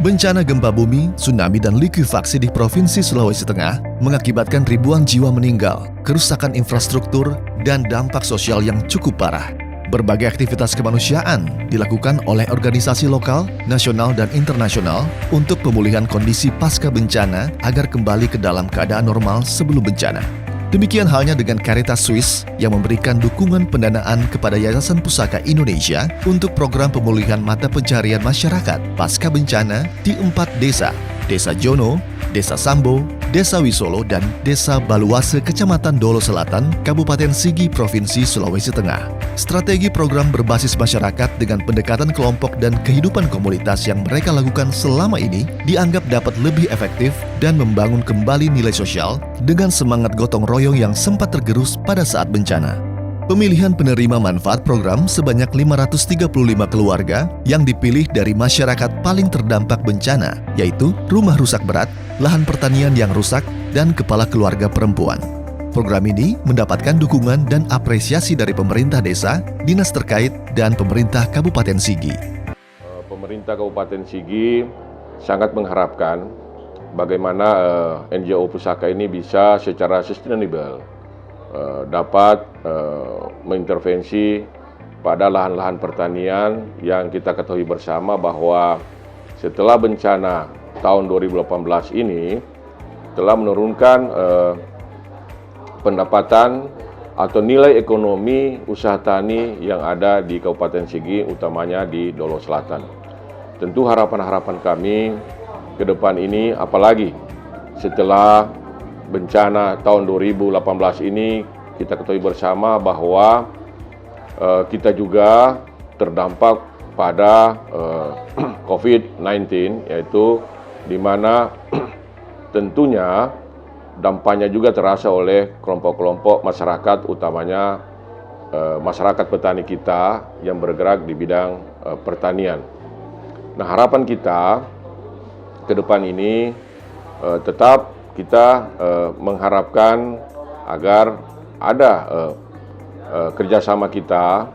Bencana gempa bumi, tsunami, dan likuifaksi di Provinsi Sulawesi Tengah mengakibatkan ribuan jiwa meninggal, kerusakan infrastruktur, dan dampak sosial yang cukup parah. Berbagai aktivitas kemanusiaan dilakukan oleh organisasi lokal, nasional, dan internasional untuk pemulihan kondisi pasca bencana agar kembali ke dalam keadaan normal sebelum bencana. Demikian halnya dengan Caritas Swiss yang memberikan dukungan pendanaan kepada Yayasan Pusaka Indonesia untuk program pemulihan mata pencaharian masyarakat pasca bencana di 4 desa, Desa Jono, Desa Sambo, Desa Wisolo, dan Desa Baluase, Kecamatan Dolo Selatan, Kabupaten Sigi, Provinsi Sulawesi Tengah. Strategi program berbasis masyarakat dengan pendekatan kelompok dan kehidupan komunitas yang mereka lakukan selama ini dianggap dapat lebih efektif dan membangun kembali nilai sosial dengan semangat gotong royong yang sempat tergerus pada saat bencana. Pemilihan penerima manfaat program sebanyak 535 keluarga yang dipilih dari masyarakat paling terdampak bencana, yaitu rumah rusak berat, lahan pertanian yang rusak, dan kepala keluarga perempuan. Program ini mendapatkan dukungan dan apresiasi dari pemerintah desa, dinas terkait, dan pemerintah Kabupaten Sigi. Pemerintah Kabupaten Sigi sangat mengharapkan bagaimana NGO Pusaka ini bisa secara sustainable dapat mengintervensi pada lahan-lahan pertanian yang kita ketahui bersama bahwa setelah bencana tahun 2018 ini telah menurunkan pendapatan atau nilai ekonomi usaha tani yang ada di Kabupaten Sigi, utamanya di Dolo Selatan. Tentu harapan-harapan kami ke depan ini, apalagi setelah bencana tahun 2018 ini, kita ketahui bersama bahwa kita juga terdampak pada COVID-19, yaitu di mana tentunya dampaknya juga terasa oleh kelompok-kelompok masyarakat, utamanya masyarakat petani kita yang bergerak di bidang pertanian. Nah, harapan kita ke depan ini tetap kita mengharapkan agar ada kerjasama kita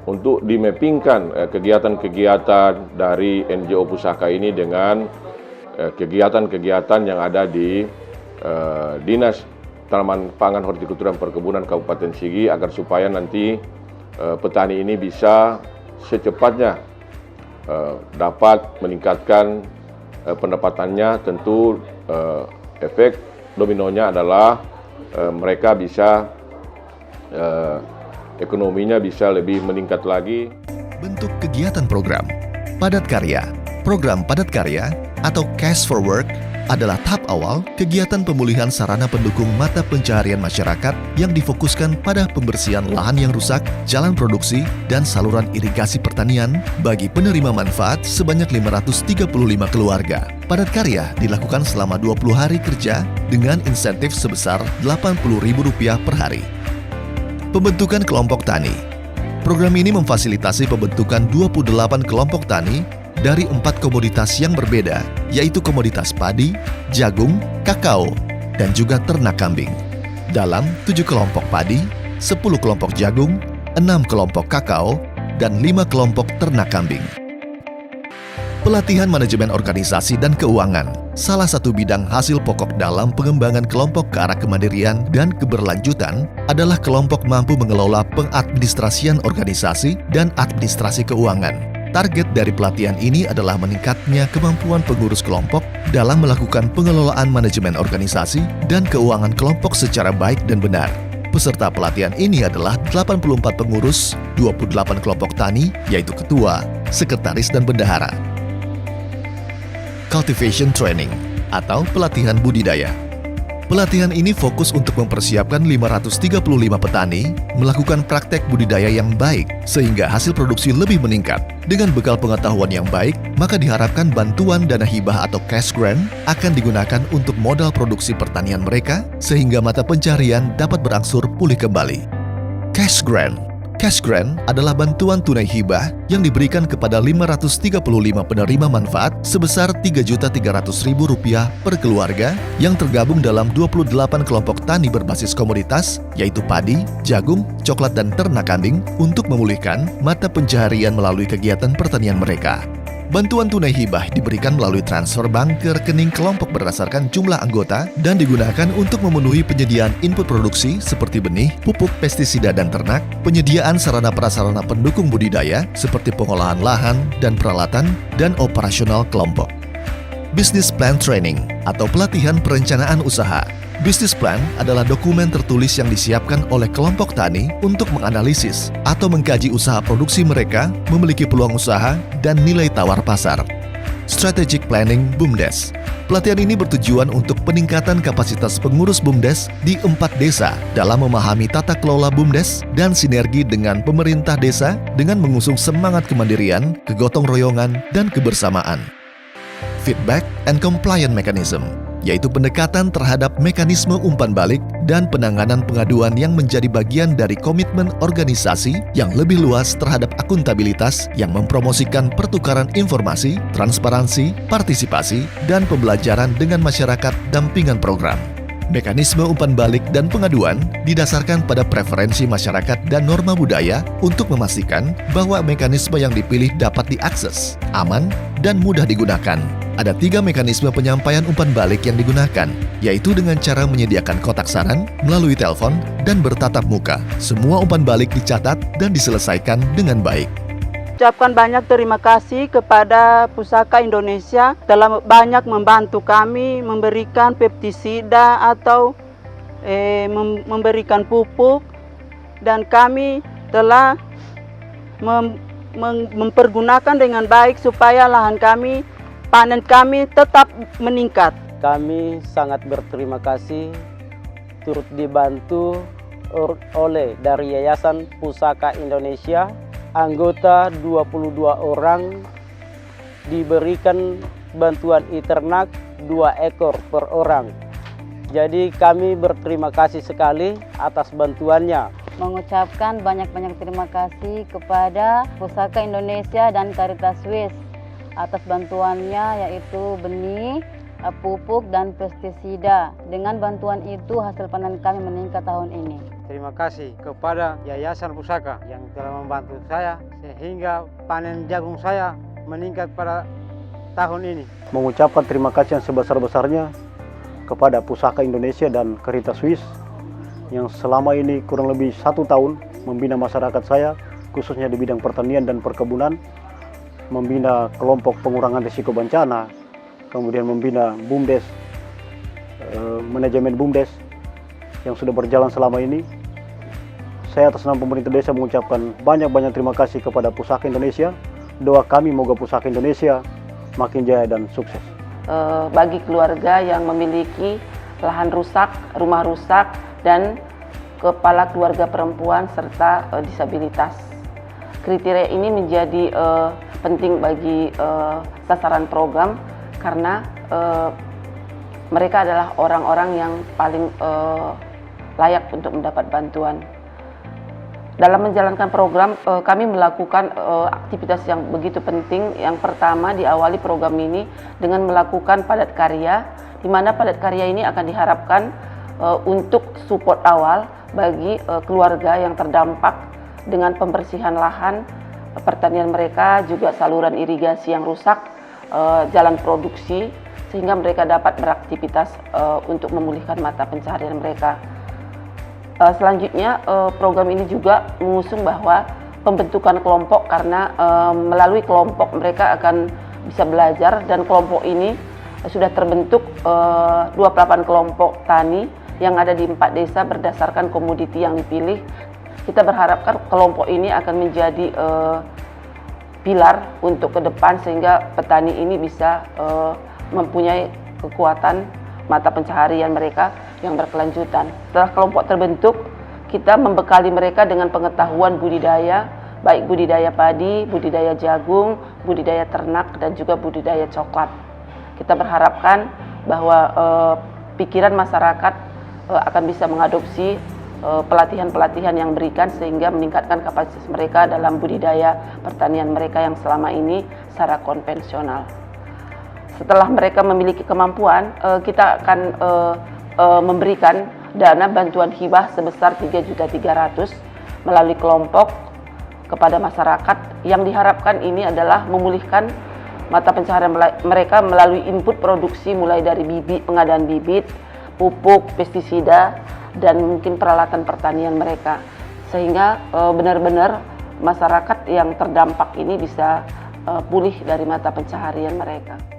untuk dimappingkan kegiatan-kegiatan dari NGO Pusaka ini dengan kegiatan-kegiatan yang ada di Dinas Tanaman Pangan, Hortikultura dan Perkebunan Kabupaten Sigi, agar supaya nanti petani ini bisa secepatnya dapat meningkatkan pendapatannya. Tentu efek dominonya adalah mereka bisa ekonominya bisa lebih meningkat lagi. Bentuk kegiatan program padat karya. Program padat karya atau Cash for Work adalah tahap awal kegiatan pemulihan sarana pendukung mata pencaharian masyarakat yang difokuskan pada pembersihan lahan yang rusak, jalan produksi, dan saluran irigasi pertanian bagi penerima manfaat sebanyak 535 keluarga. Padat karya dilakukan selama 20 hari kerja dengan insentif sebesar Rp80.000 per hari. Pembentukan kelompok tani. Program ini memfasilitasi pembentukan 28 kelompok tani dari 4 komoditas yang berbeda, yaitu komoditas padi, jagung, kakao, dan juga ternak kambing. Dalam 7 kelompok padi, 10 kelompok jagung, 6 kelompok kakao, dan 5 kelompok ternak kambing. Pelatihan manajemen organisasi dan keuangan, salah satu bidang hasil pokok dalam pengembangan kelompok ke arah kemandirian dan keberlanjutan adalah kelompok mampu mengelola pengadministrasian organisasi dan administrasi keuangan. Target dari pelatihan ini adalah meningkatnya kemampuan pengurus kelompok dalam melakukan pengelolaan manajemen organisasi dan keuangan kelompok secara baik dan benar. Peserta pelatihan ini adalah 84 pengurus, 28 kelompok tani, yaitu ketua, sekretaris, dan bendahara. Cultivation Training atau pelatihan budidaya. Pelatihan ini fokus untuk mempersiapkan 535 petani melakukan praktek budidaya yang baik sehingga hasil produksi lebih meningkat. Dengan bekal pengetahuan yang baik, maka diharapkan bantuan dana hibah atau cash grant akan digunakan untuk modal produksi pertanian mereka sehingga mata pencaharian dapat berangsur pulih kembali. Cash grant. Cash grant adalah bantuan tunai hibah yang diberikan kepada 535 penerima manfaat sebesar Rp3.300.000 per keluarga yang tergabung dalam 28 kelompok tani berbasis komoditas, yaitu padi, jagung, coklat, dan ternak kambing untuk memulihkan mata pencaharian melalui kegiatan pertanian mereka. Bantuan tunai hibah diberikan melalui transfer bank ke rekening kelompok berdasarkan jumlah anggota dan digunakan untuk memenuhi penyediaan input produksi seperti benih, pupuk, pestisida, dan ternak, penyediaan sarana prasarana pendukung budidaya seperti pengolahan lahan dan peralatan, dan operasional kelompok. Business Plan Training atau pelatihan perencanaan usaha. Business Plan adalah dokumen tertulis yang disiapkan oleh kelompok tani untuk menganalisis atau mengkaji usaha produksi mereka, memiliki peluang usaha, dan nilai tawar pasar. Strategic Planning BUMDes. Pelatihan ini bertujuan untuk peningkatan kapasitas pengurus BUMDes di 4 desa dalam memahami tata kelola BUMDes dan sinergi dengan pemerintah desa dengan mengusung semangat kemandirian, kegotong royongan, dan kebersamaan. Feedback and Compliance Mechanism, yaitu pendekatan terhadap mekanisme umpan balik dan penanganan pengaduan yang menjadi bagian dari komitmen organisasi yang lebih luas terhadap akuntabilitas yang mempromosikan pertukaran informasi, transparansi, partisipasi, dan pembelajaran dengan masyarakat dampingan program. Mekanisme umpan balik dan pengaduan didasarkan pada preferensi masyarakat dan norma budaya untuk memastikan bahwa mekanisme yang dipilih dapat diakses, aman, dan mudah digunakan. Ada 3 mekanisme penyampaian umpan balik yang digunakan, yaitu dengan cara menyediakan kotak saran, melalui telepon, dan bertatap muka. Semua umpan balik dicatat dan diselesaikan dengan baik. Ucapkan banyak terima kasih kepada Pusaka Indonesia telah banyak membantu kami memberikan pestisida atau memberikan pupuk, dan kami telah mempergunakan dengan baik supaya lahan kami, panen kami tetap meningkat. Kami sangat berterima kasih turut dibantu oleh dari Yayasan Pusaka Indonesia. Anggota 22 orang diberikan bantuan ternak 2 ekor per orang. Jadi kami berterima kasih sekali atas bantuannya. Mengucapkan banyak-banyak terima kasih kepada Pusaka Indonesia dan Caritas Swiss atas bantuannya, yaitu benih, pupuk, dan pestisida. Dengan bantuan itu hasil panen kami meningkat tahun ini. Terima kasih kepada Yayasan Pusaka yang telah membantu saya sehingga panen jagung saya meningkat pada tahun ini. Mengucapkan terima kasih yang sebesar-besarnya kepada Pusaka Indonesia dan Caritas Swiss yang selama ini kurang lebih 1 tahun membina masyarakat saya, khususnya di bidang pertanian dan perkebunan, membina kelompok pengurangan risiko bencana, kemudian membina BUMDes, manajemen BUMDes yang sudah berjalan selama ini. Saya atas nama pemerintah desa mengucapkan banyak-banyak terima kasih kepada Pusaka Indonesia. Doa kami moga Pusaka Indonesia makin jaya dan sukses. Bagi keluarga yang memiliki lahan rusak, rumah rusak, dan kepala keluarga perempuan serta disabilitas. Kriteria ini menjadi penting bagi sasaran program karena mereka adalah orang-orang yang paling layak untuk mendapat bantuan. Dalam menjalankan program, kami melakukan aktivitas yang begitu penting. Yang pertama, diawali program ini dengan melakukan padat karya, di mana padat karya ini akan diharapkan untuk support awal bagi keluarga yang terdampak dengan pembersihan lahan pertanian mereka, juga saluran irigasi yang rusak, jalan produksi, sehingga mereka dapat beraktivitas untuk memulihkan mata pencaharian mereka. Selanjutnya, program ini juga mengusung bahwa pembentukan kelompok, karena melalui kelompok mereka akan bisa belajar, dan kelompok ini sudah terbentuk 28 kelompok tani yang ada di 4 desa berdasarkan komoditi yang dipilih. Kita berharapkan kelompok ini akan menjadi pilar untuk ke depan sehingga petani ini bisa mempunyai kekuatan mata pencaharian mereka yang berkelanjutan. Setelah kelompok terbentuk, kita membekali mereka dengan pengetahuan budidaya, baik budidaya padi, budidaya jagung, budidaya ternak, dan juga budidaya coklat. Kita berharapkan bahwa pikiran masyarakat akan bisa mengadopsi pelatihan-pelatihan yang berikan sehingga meningkatkan kapasitas mereka dalam budidaya pertanian mereka yang selama ini secara konvensional. Setelah mereka memiliki kemampuan, kita akan memberikan dana bantuan hibah sebesar 3.300.000 melalui kelompok kepada masyarakat, yang diharapkan ini adalah memulihkan mata pencaharian mereka melalui input produksi mulai dari bibit, pengadaan bibit, pupuk, pestisida, dan mungkin peralatan pertanian mereka. Sehingga benar-benar masyarakat yang terdampak ini bisa pulih dari mata pencaharian mereka.